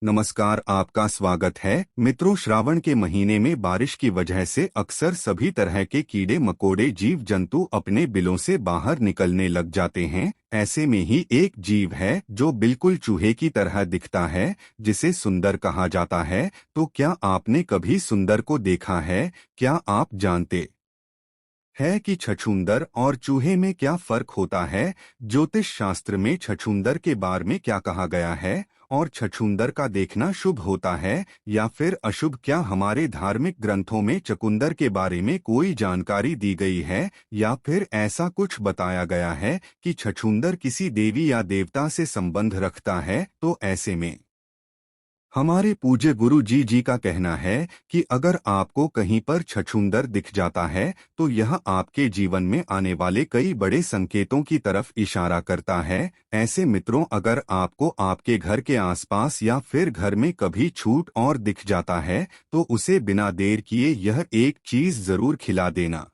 नमस्कार, आपका स्वागत है। मित्रों, श्रावण के महीने में बारिश की वजह से अक्सर सभी तरह के कीड़े मकोड़े जीव जंतु अपने बिलों से बाहर निकलने लग जाते हैं। ऐसे में ही एक जीव है जो बिल्कुल चूहे की तरह दिखता है, जिसे सुंदर कहा जाता है। तो क्या आपने कभी सुंदर को देखा है? क्या आप जानते है कि छछूंदर और चूहे में क्या फर्क होता है? ज्योतिष शास्त्र में छछूंदर के बारे में क्या कहा गया है? और छछूंदर का देखना शुभ होता है या फिर अशुभ? क्या हमारे धार्मिक ग्रंथों में चकुंदर के बारे में कोई जानकारी दी गई है या फिर ऐसा कुछ बताया गया है कि छछूंदर किसी देवी या देवता से संबंध रखता है? तो ऐसे में हमारे पूज्य गुरु जी का कहना है कि अगर आपको कहीं पर छछूंदर दिख जाता है तो यह आपके जीवन में आने वाले कई बड़े संकेतों की तरफ इशारा करता है। ऐसे मित्रों, अगर आपको आपके घर के आसपास या फिर घर में कभी छूट और दिख जाता है तो उसे बिना देर किए यह एक चीज जरूर खिला देना।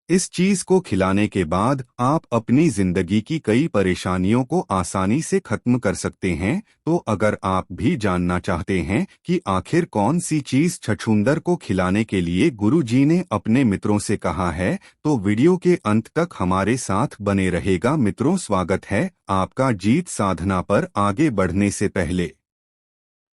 इस चीज को खिलाने के बाद आप अपनी जिंदगी की कई परेशानियों को आसानी से खत्म कर सकते हैं। तो अगर आप भी जानना चाहते हैं कि आखिर कौन सी चीज छछूंदर को खिलाने के लिए गुरु जी ने अपने मित्रों से कहा है, तो वीडियो के अंत तक हमारे साथ बने रहेगा। मित्रों, स्वागत है आपका जीत साधना पर। आगे बढ़ने से पहले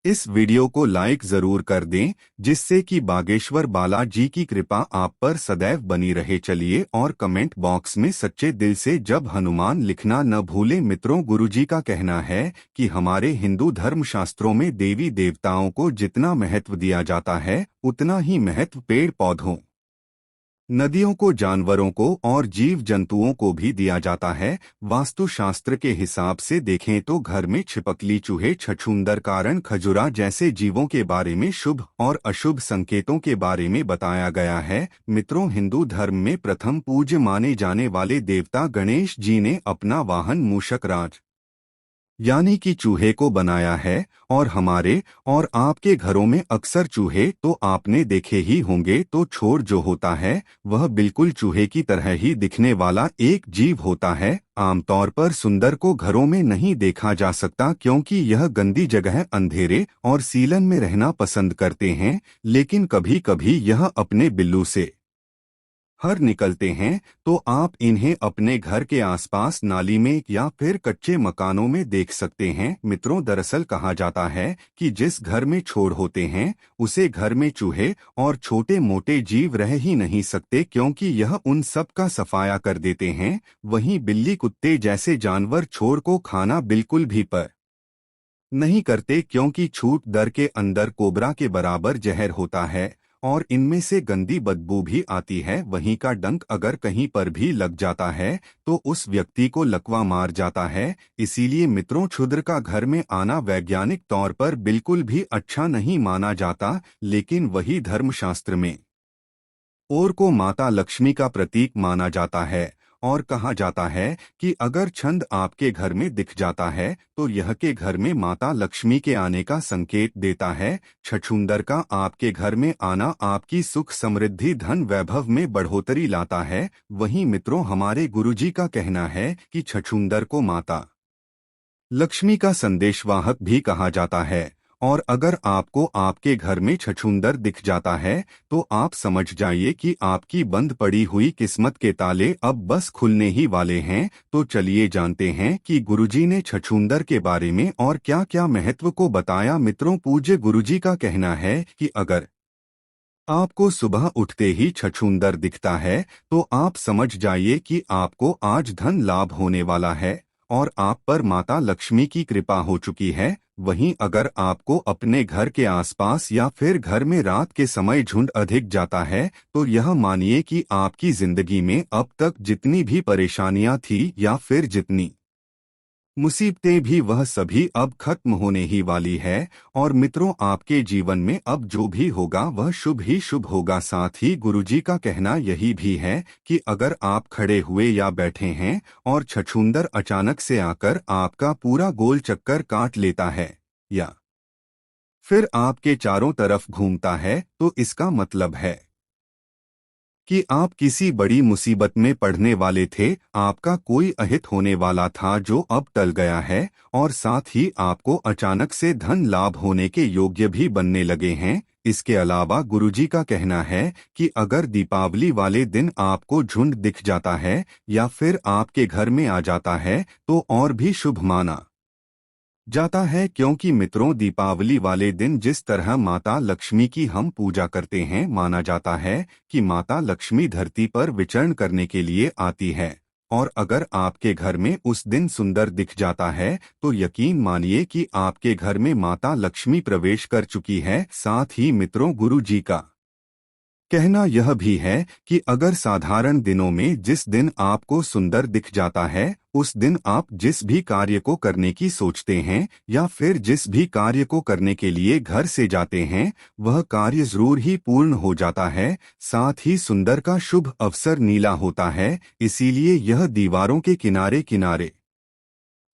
इस वीडियो को लाइक जरूर कर दें, जिससे कि बागेश्वर बालाजी की कृपा आप पर सदैव बनी रहे। चलिए, और कमेंट बॉक्स में सच्चे दिल से जब हनुमान लिखना न भूलें। मित्रों, गुरुजी का कहना है कि हमारे हिंदू धर्म शास्त्रों में देवी देवताओं को जितना महत्व दिया जाता है, उतना ही महत्व पेड़ पौधों, नदियों को, जानवरों को और जीव जंतुओं को भी दिया जाता है। वास्तुशास्त्र के हिसाब से देखें तो घर में छिपकली, चूहे, छछूंदर, कारण, खजुरा जैसे जीवों के बारे में शुभ और अशुभ संकेतों के बारे में बताया गया है। मित्रों, हिंदू धर्म में प्रथम पूज्य माने जाने वाले देवता गणेश जी ने अपना वाहन मूषक राज यानी कि चूहे को बनाया है। और हमारे और आपके घरों में अक्सर चूहे तो आपने देखे ही होंगे। तो छोर जो होता है वह बिल्कुल चूहे की तरह ही दिखने वाला एक जीव होता है। आमतौर पर सुंदर को घरों में नहीं देखा जा सकता क्योंकि यह गंदी जगह, अंधेरे और सीलन में रहना पसंद करते हैं। लेकिन कभी कभी यह अपने बिल्लू से हर निकलते हैं तो आप इन्हें अपने घर के आसपास, नाली में या फिर कच्चे मकानों में देख सकते हैं। मित्रों, दरअसल कहा जाता है कि जिस घर में छोड़ होते हैं उसे घर में चूहे और छोटे मोटे जीव रह ही नहीं सकते, क्योंकि यह उन सब का सफाया कर देते हैं। वहीं बिल्ली, कुत्ते जैसे जानवर छोर को खाना बिल्कुल भी पर नहीं करते, क्योंकि छूट दर के अंदर कोबरा के बराबर जहर होता है और इनमें से गंदी बदबू भी आती है। वहीं का डंक अगर कहीं पर भी लग जाता है तो उस व्यक्ति को लकवा मार जाता है। इसीलिए मित्रों, क्षुद्र का घर में आना वैज्ञानिक तौर पर बिल्कुल भी अच्छा नहीं माना जाता। लेकिन वही धर्मशास्त्र में और को माता लक्ष्मी का प्रतीक माना जाता है और कहा जाता है कि अगर छंद आपके घर में दिख जाता है तो यह के घर में माता लक्ष्मी के आने का संकेत देता है। छछूंदर का आपके घर में आना आपकी सुख, समृद्धि, धन, वैभव में बढ़ोतरी लाता है। वहीं मित्रों, हमारे गुरुजी का कहना है कि छछूंदर को माता लक्ष्मी का संदेशवाहक भी कहा जाता है। और अगर आपको आपके घर में छछूंदर दिख जाता है तो आप समझ जाइए कि आपकी बंद पड़ी हुई किस्मत के ताले अब बस खुलने ही वाले हैं। तो चलिए जानते हैं कि गुरुजी ने छछूंदर के बारे में और क्या क्या महत्व को बताया। मित्रों, पूज्य गुरुजी का कहना है कि अगर आपको सुबह उठते ही छछूंदर दिखता है तो आप समझ जाइए कि आपको आज धन लाभ होने वाला है और आप पर माता लक्ष्मी की कृपा हो चुकी है। वहीं अगर आपको अपने घर के आसपास या फिर घर में रात के समय झुंड अधिक जाता है तो यह मानिए कि आपकी जिंदगी में अब तक जितनी भी परेशानियां थी या फिर जितनी मुसीबतें भी, वह सभी अब खत्म होने ही वाली है। और मित्रों, आपके जीवन में अब जो भी होगा वह शुभ ही शुभ होगा। साथ ही गुरुजी का कहना यही भी है कि अगर आप खड़े हुए या बैठे हैं और छछूंदर अचानक से आकर आपका पूरा गोल चक्कर काट लेता है या फिर आपके चारों तरफ घूमता है तो इसका मतलब है कि आप किसी बड़ी मुसीबत में पड़ने वाले थे, आपका कोई अहित होने वाला था जो अब टल गया है, और साथ ही आपको अचानक से धन लाभ होने के योग्य भी बनने लगे हैं। इसके अलावा गुरुजी का कहना है कि अगर दीपावली वाले दिन आपको झुंड दिख जाता है या फिर आपके घर में आ जाता है तो और भी शुभ माना जाता है, क्योंकि मित्रों दीपावली वाले दिन जिस तरह माता लक्ष्मी की हम पूजा करते हैं, माना जाता है कि माता लक्ष्मी धरती पर विचरण करने के लिए आती है। और अगर आपके घर में उस दिन सुंदर दिख जाता है तो यकीन मानिए कि आपके घर में माता लक्ष्मी प्रवेश कर चुकी है। साथ ही मित्रों गुरु जी का कहना यह भी है कि अगर साधारण दिनों में जिस दिन आपको सुंदर दिख जाता है, उस दिन आप जिस भी कार्य को करने की सोचते हैं या फिर जिस भी कार्य को करने के लिए घर से जाते हैं, वह कार्य जरूर ही पूर्ण हो जाता है। साथ ही सुंदर का शुभ अवसर नीला होता है, इसीलिए यह दीवारों के किनारे किनारे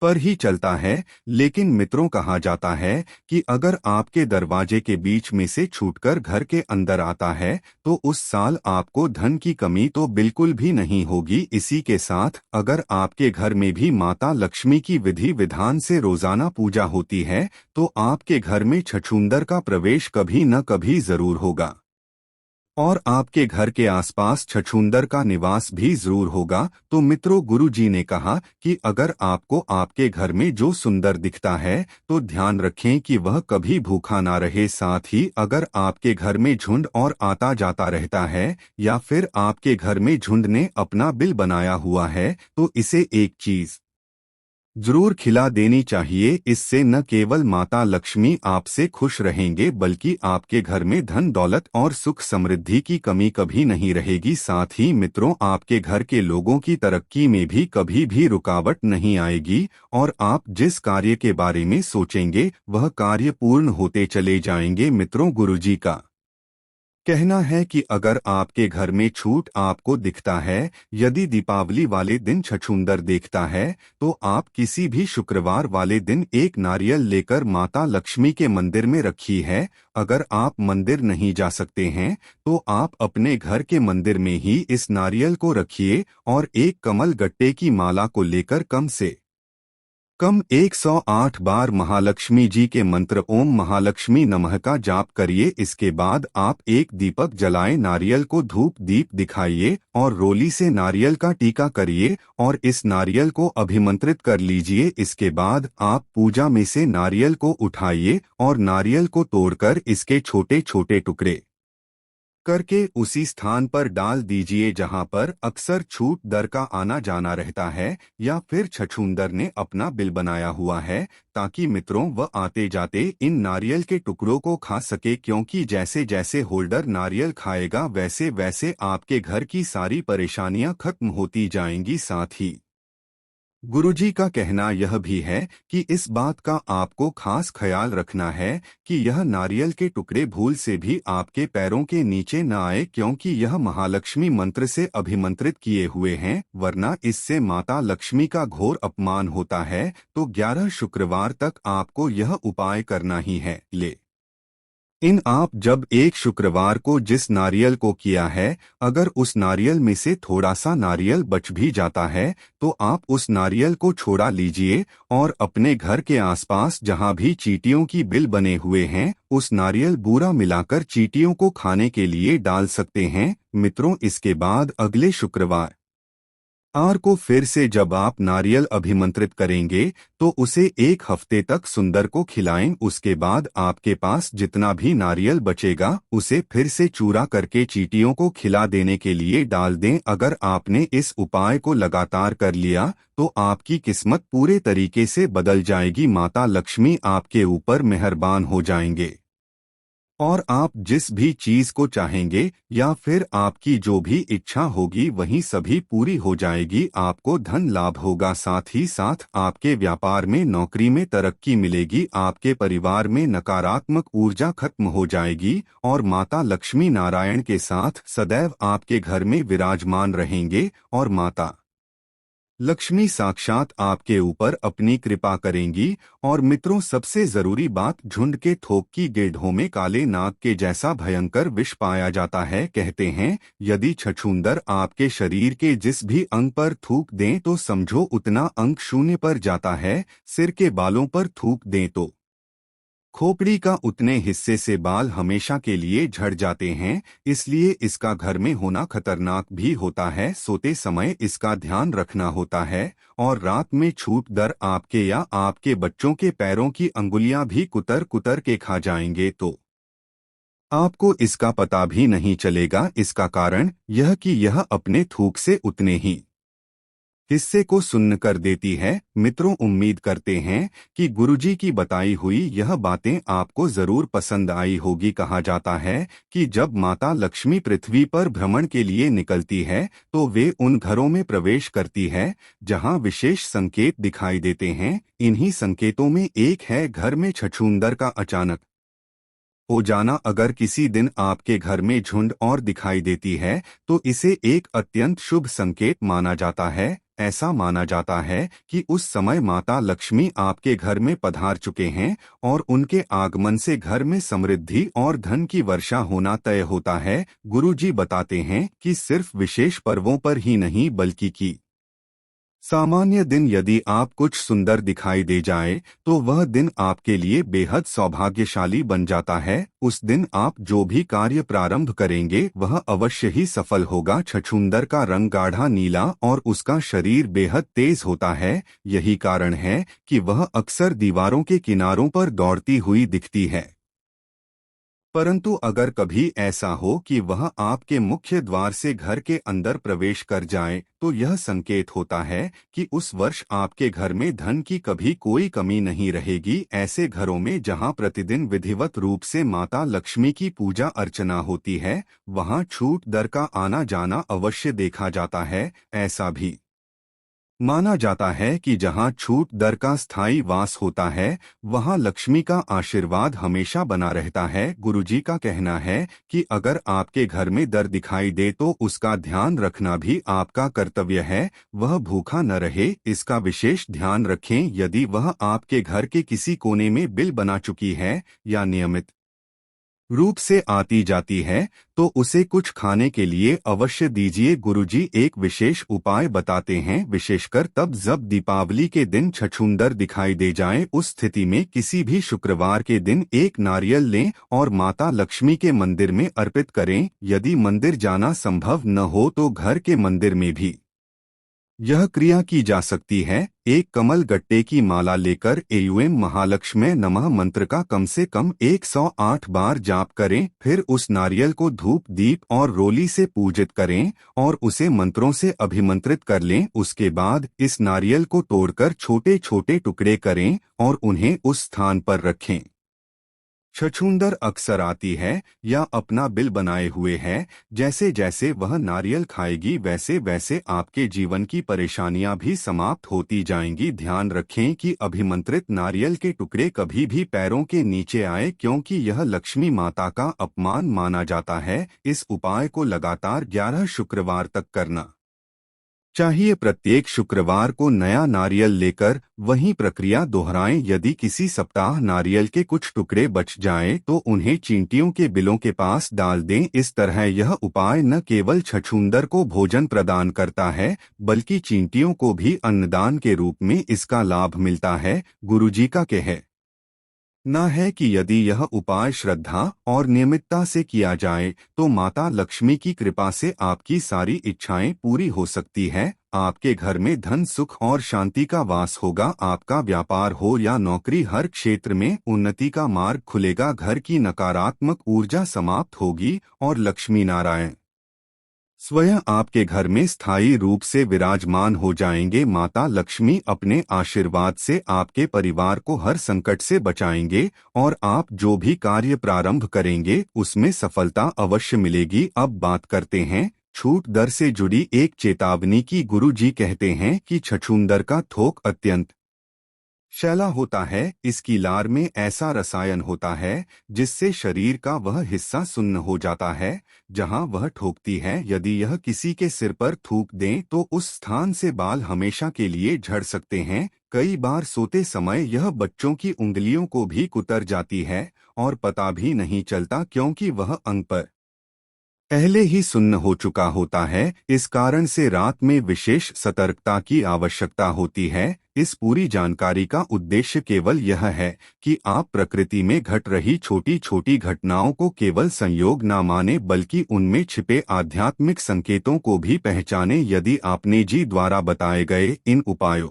पर ही चलता है। लेकिन मित्रों कहा जाता है कि अगर आपके दरवाजे के बीच में से छूटकर घर के अंदर आता है तो उस साल आपको धन की कमी तो बिल्कुल भी नहीं होगी। इसी के साथ अगर आपके घर में भी माता लक्ष्मी की विधि विधान से रोजाना पूजा होती है तो आपके घर में छछूंदर का प्रवेश कभी न कभी जरूर होगा और आपके घर के आसपास छछूंदर का निवास भी जरूर होगा। तो मित्रों गुरु जी ने कहा कि अगर आपको आपके घर में जो सुंदर दिखता है तो ध्यान रखें कि वह कभी भूखा ना रहे। साथ ही अगर आपके घर में झुंड और आता जाता रहता है या फिर आपके घर में झुंड ने अपना बिल बनाया हुआ है तो इसे एक चीज जरूर खिला देनी चाहिए। इससे न केवल माता लक्ष्मी आपसे खुश रहेंगे बल्कि आपके घर में धन दौलत और सुख समृद्धि की कमी कभी नहीं रहेगी। साथ ही मित्रों आपके घर के लोगों की तरक्की में भी कभी भी रुकावट नहीं आएगी और आप जिस कार्य के बारे में सोचेंगे वह कार्य पूर्ण होते चले जाएंगे। मित्रों गुरुजी का कहना है कि अगर आपके घर में छूट आपको दिखता है, यदि दीपावली वाले दिन छछूंदर देखता है तो आप किसी भी शुक्रवार वाले दिन एक नारियल लेकर माता लक्ष्मी के मंदिर में रखी है। अगर आप मंदिर नहीं जा सकते हैं तो आप अपने घर के मंदिर में ही इस नारियल को रखिए और एक कमल गट्टे की माला को लेकर कम से कम 108 बार महालक्ष्मी जी के मंत्र ओम महालक्ष्मी नमः का जाप करिए। इसके बाद आप एक दीपक जलाएं, नारियल को धूप दीप दिखाइए और रोली से नारियल का टीका करिए और इस नारियल को अभिमंत्रित कर लीजिए। इसके बाद आप पूजा में से नारियल को उठाइए और नारियल को तोड़कर इसके छोटे छोटे टुकड़े करके उसी स्थान पर डाल दीजिए जहां पर अक्सर छूट दर का आना जाना रहता है या फिर छछूंदर ने अपना बिल बनाया हुआ है, ताकि मित्रों वह आते जाते इन नारियल के टुकड़ों को खा सके। क्योंकि जैसे जैसे होल्डर नारियल खाएगा वैसे वैसे आपके घर की सारी परेशानियां खत्म होती जाएंगी। साथ ही गुरुजी का कहना यह भी है कि इस बात का आपको खास ख्याल रखना है कि यह नारियल के टुकड़े भूल से भी आपके पैरों के नीचे न आए, क्योंकि यह महालक्ष्मी मंत्र से अभिमंत्रित किए हुए हैं, वरना इससे माता लक्ष्मी का घोर अपमान होता है। तो 11 शुक्रवार तक आपको यह उपाय करना ही है। इन आप जब एक शुक्रवार को जिस नारियल को किया है, अगर उस नारियल में से थोड़ा सा नारियल बच भी जाता है तो आप उस नारियल को छोड़ा लीजिए और अपने घर के आसपास जहां भी चींटियों की बिल बने हुए हैं उस नारियल बूरा मिलाकर चींटियों को खाने के लिए डाल सकते हैं। मित्रों इसके बाद अगले शुक्रवार को फिर से जब आप नारियल अभिमंत्रित करेंगे तो उसे एक हफ्ते तक सुंदर को खिलाएं। उसके बाद आपके पास जितना भी नारियल बचेगा उसे फिर से चूरा करके चींटियों को खिला देने के लिए डाल दें। अगर आपने इस उपाय को लगातार कर लिया तो आपकी किस्मत पूरे तरीके से बदल जाएगी। माता लक्ष्मी आपके ऊपर मेहरबान हो जाएंगे और आप जिस भी चीज को चाहेंगे या फिर आपकी जो भी इच्छा होगी वही सभी पूरी हो जाएगी। आपको धन लाभ होगा, साथ ही साथ आपके व्यापार में नौकरी में तरक्की मिलेगी, आपके परिवार में नकारात्मक ऊर्जा खत्म हो जाएगी और माता लक्ष्मी नारायण के साथ सदैव आपके घर में विराजमान रहेंगे और माता लक्ष्मी साक्षात आपके ऊपर अपनी कृपा करेंगी। और मित्रों, सबसे जरूरी बात, झुंड के थोक की गेढ़ों में काले नाग के जैसा भयंकर विष पाया जाता है। कहते हैं यदि छछूंदर आपके शरीर के जिस भी अंग पर थूक दें तो समझो उतना अंग शून्य पर जाता है। सिर के बालों पर थूक दें तो खोपड़ी का उतने हिस्से से बाल हमेशा के लिए झड़ जाते हैं। इसलिए इसका घर में होना खतरनाक भी होता है। सोते समय इसका ध्यान रखना होता है। और रात में छूट दर आपके या आपके बच्चों के पैरों की अंगुलियां भी कुतर कुतर के खा जाएंगे तो आपको इसका पता भी नहीं चलेगा। इसका कारण यह कि यह अपने थूक से उतने ही हिस्से को सुन्न कर देती है। मित्रों, उम्मीद करते हैं कि गुरुजी की बताई हुई यह बातें आपको जरूर पसंद आई होगी। कहा जाता है कि जब माता लक्ष्मी पृथ्वी पर भ्रमण के लिए निकलती है तो वे उन घरों में प्रवेश करती है जहां विशेष संकेत दिखाई देते हैं। इन्हीं संकेतों में एक है घर में छछूंदर का अचानक हो जाना। अगर किसी दिन आपके घर में झुंड और दिखाई देती है तो इसे एक अत्यंत शुभ संकेत माना जाता है। ऐसा माना जाता है कि उस समय माता लक्ष्मी आपके घर में पधार चुके हैं और उनके आगमन से घर में समृद्धि और धन की वर्षा होना तय होता है। गुरुजी बताते हैं कि सिर्फ विशेष पर्वों पर ही नहीं बल्कि कि सामान्य दिन यदि आप कुछ सुंदर दिखाई दे जाए तो वह दिन आपके लिए बेहद सौभाग्यशाली बन जाता है। उस दिन आप जो भी कार्य प्रारंभ करेंगे वह अवश्य ही सफल होगा। छछूंदर का रंग गाढ़ा नीला और उसका शरीर बेहद तेज होता है। यही कारण है कि वह अक्सर दीवारों के किनारों पर दौड़ती हुई दिखती है। परंतु अगर कभी ऐसा हो कि वह आपके मुख्य द्वार से घर के अंदर प्रवेश कर जाए तो यह संकेत होता है कि उस वर्ष आपके घर में धन की कभी कोई कमी नहीं रहेगी। ऐसे घरों में जहां प्रतिदिन विधिवत रूप से माता लक्ष्मी की पूजा अर्चना होती है वहां छूट दर का आना जाना अवश्य देखा जाता है। ऐसा भी माना जाता है कि जहां छूट दर का स्थायी वास होता है वहां लक्ष्मी का आशीर्वाद हमेशा बना रहता है। गुरुजी का कहना है कि अगर आपके घर में दर दिखाई दे तो उसका ध्यान रखना भी आपका कर्तव्य है। वह भूखा न रहे, इसका विशेष ध्यान रखें। यदि वह आपके घर के किसी कोने में बिल बना चुकी है या नियमित रूप से आती जाती है तो उसे कुछ खाने के लिए अवश्य दीजिए। गुरुजी एक विशेष उपाय बताते हैं, विशेषकर तब जब दीपावली के दिन छछूंदर दिखाई दे जाए। उस स्थिति में किसी भी शुक्रवार के दिन एक नारियल लें और माता लक्ष्मी के मंदिर में अर्पित करें। यदि मंदिर जाना संभव न हो तो घर के मंदिर में भी यह क्रिया की जा सकती है। एक कमल गट्टे की माला लेकर एयूएम महालक्ष्मी नमः मंत्र का कम से कम 108 बार जाप करें। फिर उस नारियल को धूप दीप और रोली से पूजित करें और उसे मंत्रों से अभिमंत्रित कर लें। उसके बाद इस नारियल को तोड़कर छोटे छोटे टुकड़े करें और उन्हें उस स्थान पर रखें। छछूंदर अक्सर आती है या अपना बिल बनाए हुए है। जैसे जैसे वह नारियल खाएगी वैसे वैसे आपके जीवन की परेशानियां भी समाप्त होती जाएंगी। ध्यान रखें कि अभिमंत्रित नारियल के टुकड़े कभी भी पैरों के नीचे आए, क्योंकि यह लक्ष्मी माता का अपमान माना जाता है। इस उपाय को लगातार 11 शुक्रवार तक करना चाहिए। प्रत्येक शुक्रवार को नया नारियल लेकर वही प्रक्रिया दोहराएं। यदि किसी सप्ताह नारियल के कुछ टुकड़े बच जाएं तो उन्हें चींटियों के बिलों के पास डाल दें। इस तरह यह उपाय न केवल छछूंदर को भोजन प्रदान करता है बल्कि चींटियों को भी अन्नदान के रूप में इसका लाभ मिलता है। गुरुजी का कहना है कि यदि यह उपाय श्रद्धा और नियमितता से किया जाए तो माता लक्ष्मी की कृपा से आपकी सारी इच्छाएं पूरी हो सकती है। आपके घर में धन सुख और शांति का वास होगा। आपका व्यापार हो या नौकरी, हर क्षेत्र में उन्नति का मार्ग खुलेगा। घर की नकारात्मक ऊर्जा समाप्त होगी और लक्ष्मी नारायण स्वयं आपके घर में स्थायी रूप से विराजमान हो जाएंगे। माता लक्ष्मी अपने आशीर्वाद से आपके परिवार को हर संकट से बचाएंगे और आप जो भी कार्य प्रारंभ करेंगे उसमें सफलता अवश्य मिलेगी। अब बात करते हैं छूट दर से जुड़ी एक चेतावनी की। गुरु जी कहते हैं कि छछूंदर का थोक अत्यंत शैला होता है। इसकी लार में ऐसा रसायन होता है जिससे शरीर का वह हिस्सा सुन्न हो जाता है जहां वह ठोकती है। यदि यह किसी के सिर पर थूक दें तो उस स्थान से बाल हमेशा के लिए झड़ सकते हैं। कई बार सोते समय यह बच्चों की उंगलियों को भी कुतर जाती है और पता भी नहीं चलता क्योंकि वह अंग पर पहले ही सुन्न हो चुका होता है। इस कारण से रात में विशेष सतर्कता की आवश्यकता होती है। इस पूरी जानकारी का उद्देश्य केवल यह है कि आप प्रकृति में घट रही छोटी छोटी घटनाओं को केवल संयोग न माने बल्कि उनमें छिपे आध्यात्मिक संकेतों को भी पहचाने। यदि आपने जी द्वारा बताए गए इन उपायों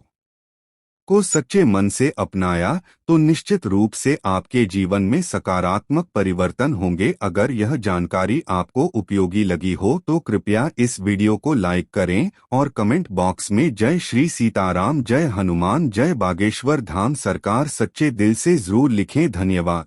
को सच्चे मन से अपनाया तो निश्चित रूप से आपके जीवन में सकारात्मक परिवर्तन होंगे। अगर यह जानकारी आपको उपयोगी लगी हो तो कृपया इस वीडियो को लाइक करें और कमेंट बॉक्स में जय श्री सीताराम, जय हनुमान, जय बागेश्वर धाम सरकार सच्चे दिल से जरूर लिखें। धन्यवाद।